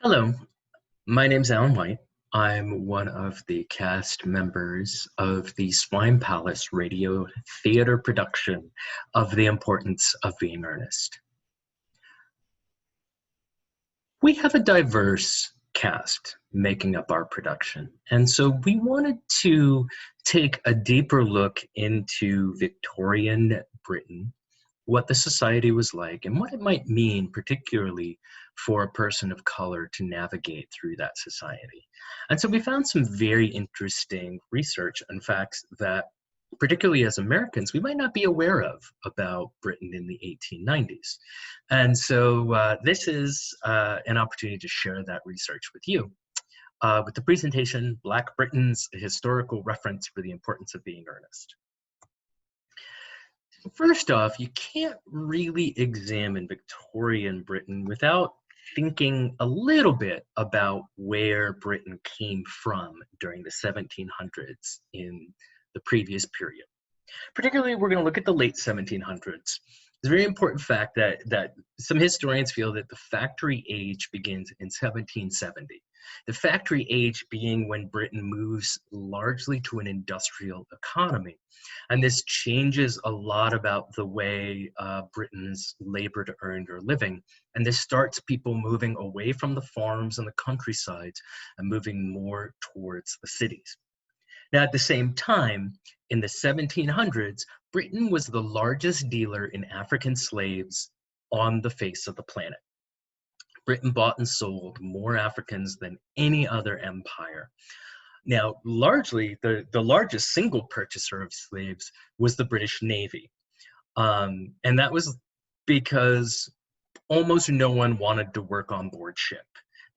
Hello, my name's Alan White. I'm one of the cast members of the Swine Palace radio theater production of The Importance of Being Earnest. We have a diverse cast making up our production, and so we wanted to take a deeper look into Victorian Britain, what the society was like, and what it might mean, particularly for a person of color to navigate through that society. And so we found some very interesting research and facts that, particularly as Americans, we might not be aware of about Britain in the 1890s. And so this is an opportunity to share that research with you. With the presentation, Black Britons, a historical reference for the importance of being earnest. First off, you can't really examine Victorian Britain without thinking a little bit about where Britain came from during the 1700s in the previous period. Particularly, we're going to look at the late 1700s. It's a very important fact that some historians feel that the factory age begins in 1770. The factory age being when Britain moves largely to an industrial economy. And this changes a lot about the way Britons labored, earned, their living. And this starts people moving away from the farms and the countrysides and moving more towards the cities. Now, at the same time, in the 1700s, Britain was the largest dealer in African slaves on the face of the planet. Britain bought and sold more Africans than any other empire. Now, largely, the largest single purchaser of slaves was the British Navy. And that was because almost no one wanted to work on board ship.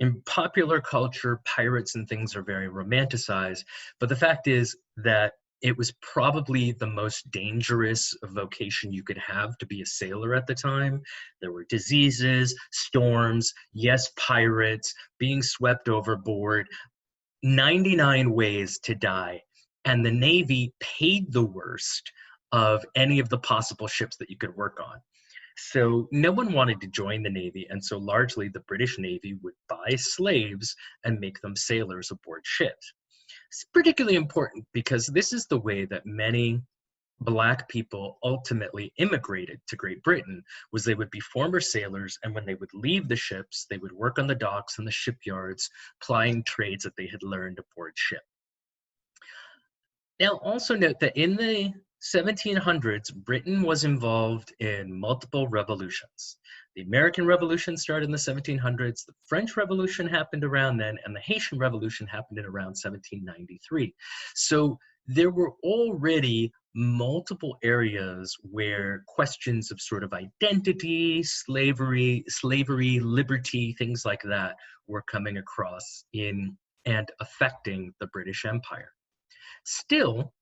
In popular culture, pirates and things are very romanticized, but the fact is that it was probably the most dangerous vocation you could have to be a sailor at the time. There were diseases, storms, yes, pirates, being swept overboard, 99 ways to die, and the Navy paid the worst of any of the possible ships that you could work on. So no one wanted to join the Navy, and so largely the British Navy would buy slaves and make them sailors aboard ships. It's particularly important because this is the way that many Black people ultimately immigrated to Great Britain, was they would be former sailors, and when they would leave the ships, they would work on the docks and the shipyards, plying trades that they had learned aboard ship. Now, also note that in the 1700s, Britain was involved in multiple revolutions. The American Revolution started in the 1700s, the French Revolution happened around then, and the Haitian Revolution happened in around 1793. So there were already multiple areas where questions of sort of identity, slavery, liberty, things like that were coming across in and affecting the British Empire. Still,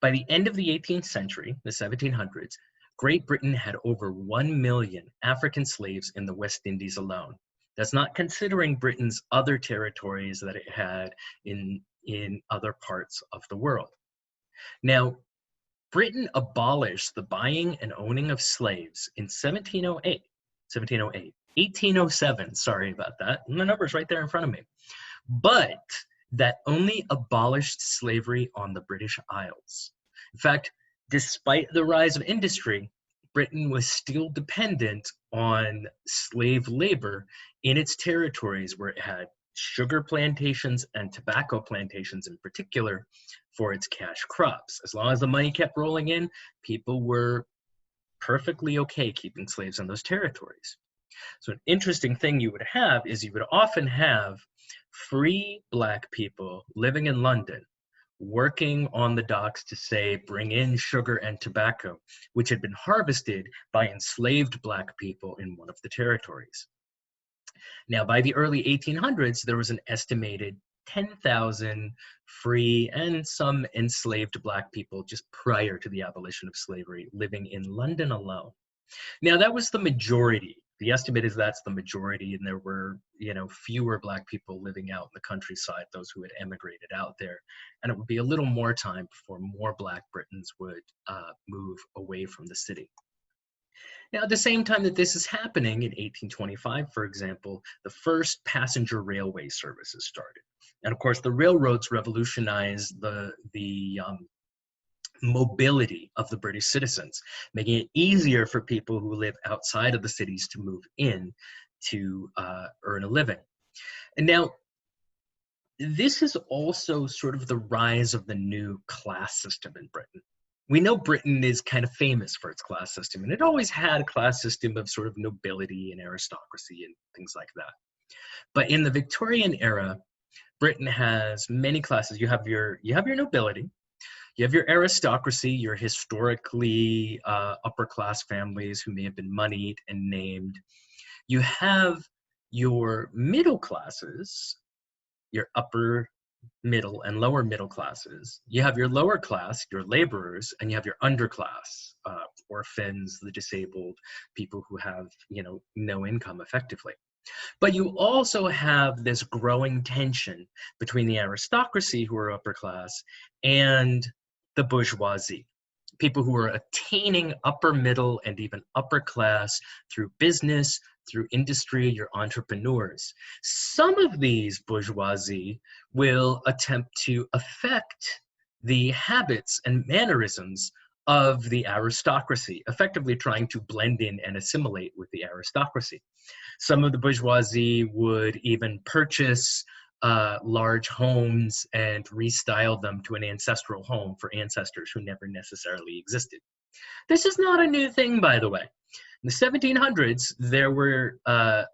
by the end of the 18th century, the 1700s, Great Britain had over 1 million African slaves in the West Indies alone. That's not considering Britain's other territories that it had in other parts of the world. Now, Britain abolished the buying and owning of slaves in 1807, sorry about that, and the number's right there in front of me. But that only abolished slavery on the British Isles. In fact, despite the rise of industry, Britain was still dependent on slave labor in its territories where it had sugar plantations and tobacco plantations in particular for its cash crops. As long as the money kept rolling in, people were perfectly okay keeping slaves on those territories. So an interesting thing you would have is you would often have free Black people living in London working on the docks to, say, bring in sugar and tobacco, which had been harvested by enslaved Black people in one of the territories. Now, by the early 1800s, there was an estimated 10,000 free and some enslaved Black people just prior to the abolition of slavery living in London alone. Now, that was the majority. The estimate is that's the majority, and there were, fewer Black people living out in the countryside, those who had emigrated out there. And it would be a little more time before more Black Britons would move away from the city. Now, at the same time that this is happening, in 1825, for example, the first passenger railway services started. And of course, the railroads revolutionized the mobility of the British citizens, making it easier for people who live outside of the cities to move in to earn a living. And now, this is also sort of the rise of the new class system in Britain. We know Britain is kind of famous for its class system, and it always had a class system of sort of nobility and aristocracy and things like that. But in the Victorian era, Britain has many classes. You have your nobility, you have your aristocracy, your historically upper class families who may have been moneyed and named. You have your middle classes, your upper middle and lower middle classes. You have your lower class, your laborers, and you have your underclass, orphans, the disabled, people who have, no income effectively. But you also have this growing tension between the aristocracy, who are upper class, and the bourgeoisie, people who are attaining upper middle and even upper class through business, through industry, your entrepreneurs. Some of these bourgeoisie will attempt to affect the habits and mannerisms of the aristocracy, effectively trying to blend in and assimilate with the aristocracy. Some of the bourgeoisie would even purchase large homes and restyle them to an ancestral home for ancestors who never necessarily existed. This is not a new thing, by the way. In the 1700s, there were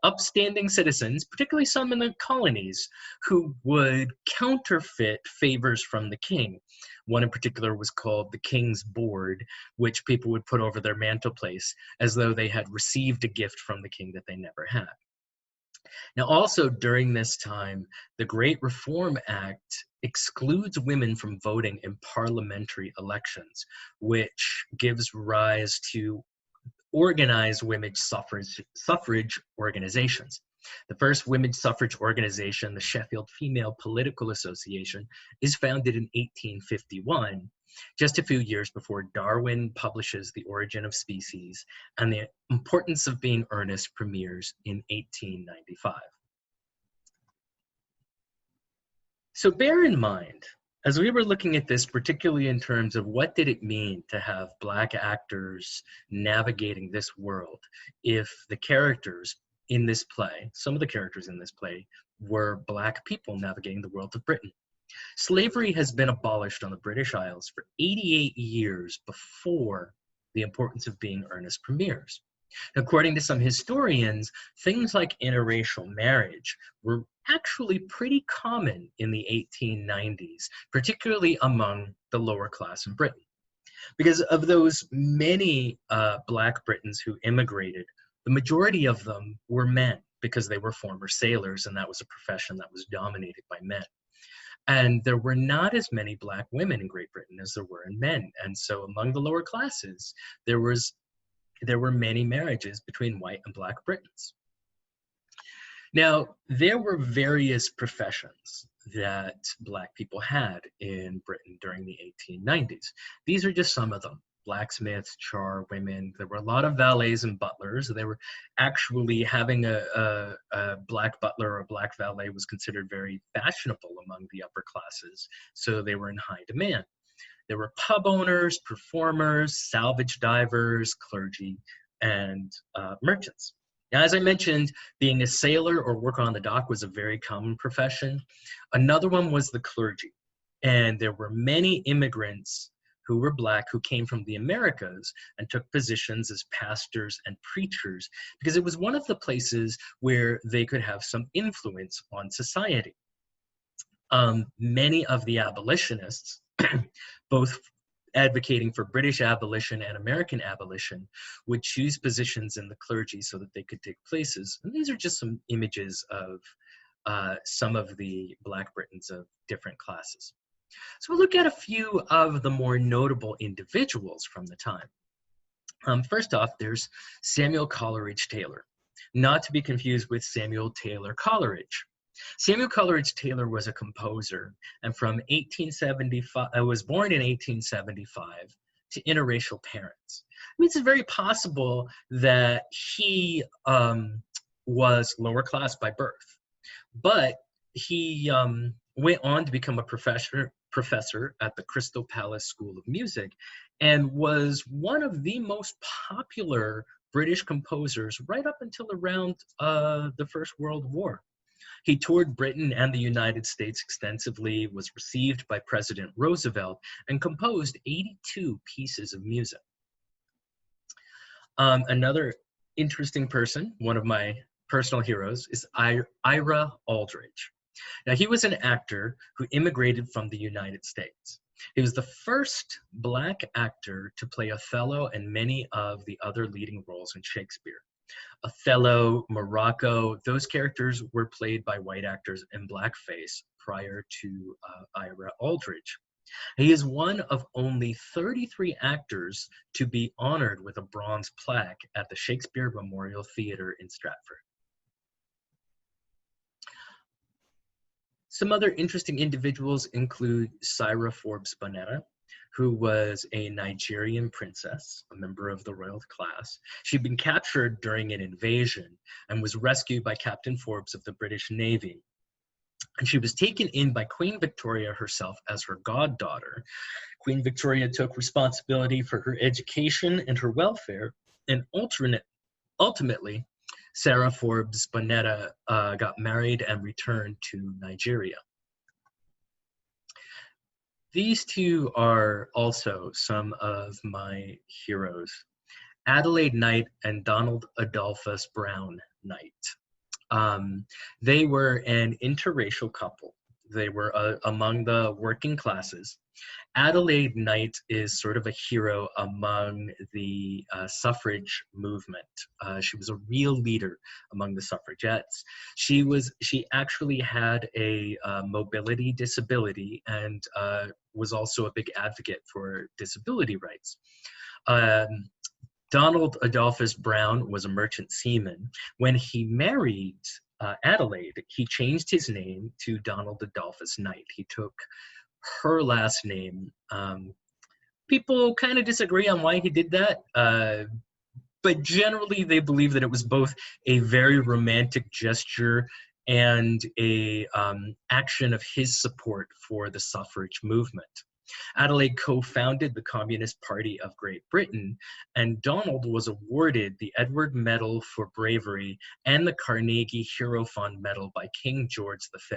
upstanding citizens, particularly some in the colonies, who would counterfeit favors from the king. One in particular was called the King's Board, which people would put over their mantelpiece as though they had received a gift from the king that they never had. Now, also during this time, the Great Reform Act excludes women from voting in parliamentary elections, which gives rise to organized women's suffrage organizations. The first women's suffrage organization, the Sheffield Female Political Association, is founded in 1851, just a few years before Darwin publishes The Origin of Species, and the Importance of Being Earnest premieres in 1895. So bear in mind, as we were looking at this, particularly in terms of what did it mean to have Black actors navigating this world, if the characters in this play, some of the characters in this play, were Black people navigating the world of Britain. Slavery has been abolished on the British Isles for 88 years before The Importance of Being Earnest premieres. According to some historians, things like interracial marriage were actually pretty common in the 1890s, particularly among the lower class in Britain. Because of those many Black Britons who immigrated, the majority of them were men because they were former sailors, and that was a profession that was dominated by men. And there were not as many Black women in Great Britain as there were in men. And so among the lower classes, there were many marriages between white and Black Britons. Now, there were various professions that Black people had in Britain during the 1890s. These are just some of them. Blacksmiths, charwomen. There were a lot of valets and butlers. They were actually having a Black butler or a Black valet was considered very fashionable among the upper classes, so they were in high demand. There were pub owners, performers, salvage divers, clergy, and merchants. Now, as I mentioned, being a sailor or worker on the dock was a very common profession. Another one was the clergy. And there were many immigrants who were Black who came from the Americas and took positions as pastors and preachers because it was one of the places where they could have some influence on society. Many of the abolitionists, both advocating for British abolition and American abolition, would choose positions in the clergy so that they could take places. And these are just some images of some of the Black Britons of different classes. So we'll look at a few of the more notable individuals from the time. First off, there's Samuel Coleridge-Taylor, not to be confused with Samuel Taylor Coleridge. Samuel Coleridge-Taylor was a composer, and from 1875, was born in 1875 to interracial parents. I mean, it's very possible that he was lower class by birth, but he went on to become a professor at the Crystal Palace School of Music and was one of the most popular British composers right up until around the First World War. He toured Britain and the United States extensively, was received by President Roosevelt, and composed 82 pieces of music. Another interesting person, one of my personal heroes, is Ira Aldrige. Now, he was an actor who immigrated from the United States. He was the first Black actor to play Othello and many of the other leading roles in Shakespeare. Othello, Morocco, those characters were played by white actors in blackface prior to Ira Aldrige. He is one of only 33 actors to be honored with a bronze plaque at the Shakespeare Memorial Theatre in Stratford. Some other interesting individuals include Sara Forbes Bonetta, who was a Nigerian princess, a member of the royal class. She'd been captured during an invasion and was rescued by Captain Forbes of the British Navy. And she was taken in by Queen Victoria herself as her goddaughter. Queen Victoria took responsibility for her education and her welfare, and ultimately, Sara Forbes Bonetta got married and returned to Nigeria. These two are also some of my heroes, Adelaide Knight and Donald Adolphus Brown Knight. They were an interracial couple. They were among the working classes. Adelaide Knight is sort of a hero among the suffrage movement. She was a real leader among the suffragettes. She actually had a mobility disability and was also a big advocate for disability rights. Donald Adolphus Brown was a merchant seaman. When he married Adelaide, he changed his name to Donald Adolphus Knight. He took her last name. People kind of disagree on why he did that, but generally they believe that it was both a very romantic gesture and a action of his support for the suffrage movement. Adelaide co-founded the Communist Party of Great Britain, and Donald was awarded the Edward Medal for Bravery and the Carnegie Hero Fund Medal by King George V.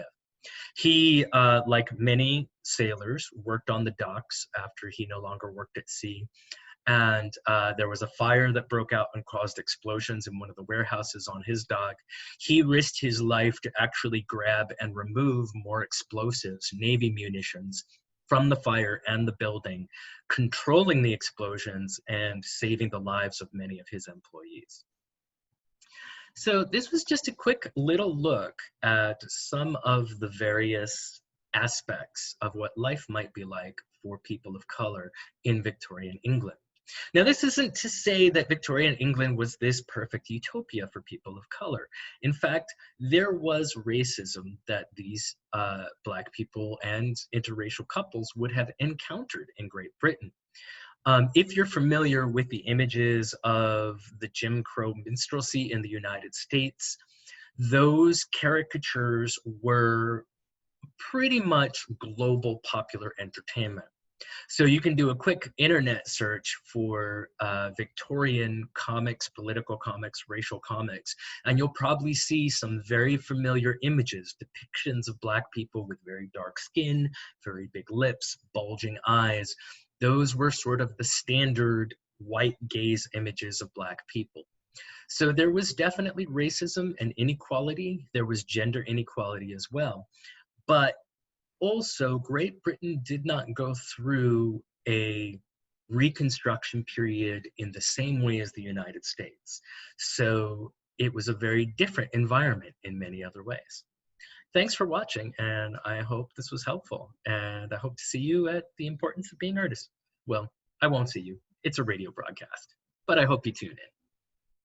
He, like many sailors, worked on the docks after he no longer worked at sea. And there was a fire that broke out and caused explosions in one of the warehouses on his dock. He risked his life to actually grab and remove more explosives, Navy munitions, from the fire and the building, controlling the explosions and saving the lives of many of his employees. So this was just a quick little look at some of the various aspects of what life might be like for people of color in Victorian England. Now, this isn't to say that Victorian England was this perfect utopia for people of color. In fact, there was racism that these Black people and interracial couples would have encountered in Great Britain. If you're familiar with the images of the Jim Crow minstrelsy in the United States, those caricatures were pretty much global popular entertainment. So you can do a quick internet search for Victorian comics, political comics, racial comics, and you'll probably see some very familiar images, depictions of Black people with very dark skin, very big lips, bulging eyes. Those were sort of the standard white gaze images of Black people. So there was definitely racism and inequality. There was gender inequality as well. But also, Great Britain did not go through a Reconstruction period in the same way as the United States. So it was a very different environment in many other ways. Thanks for watching, and I hope this was helpful. And I hope to see you at The Importance of Being Artist. Well, I won't see you. It's a radio broadcast, but I hope you tune in.